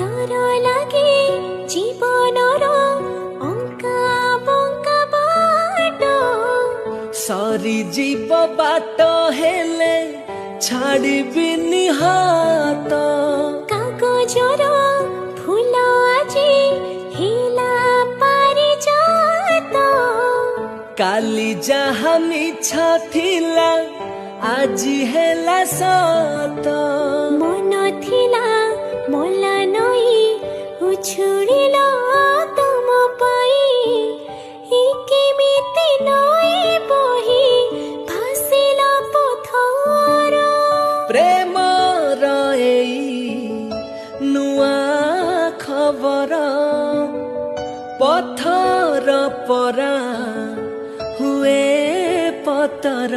डर लागे जीवनर अंका बंका बाट सरी जीव बाट हेले छाड़बिनी हाथ कागजर फूल आजी हिला पारी जात काली जहा मिछ थिला आजी हेला सत मन थिला मोला नई उछुड़िल तुम पाई केमिति नई बही भासिल पथर प्रेम नुआ खबर पथर परा हुए पतर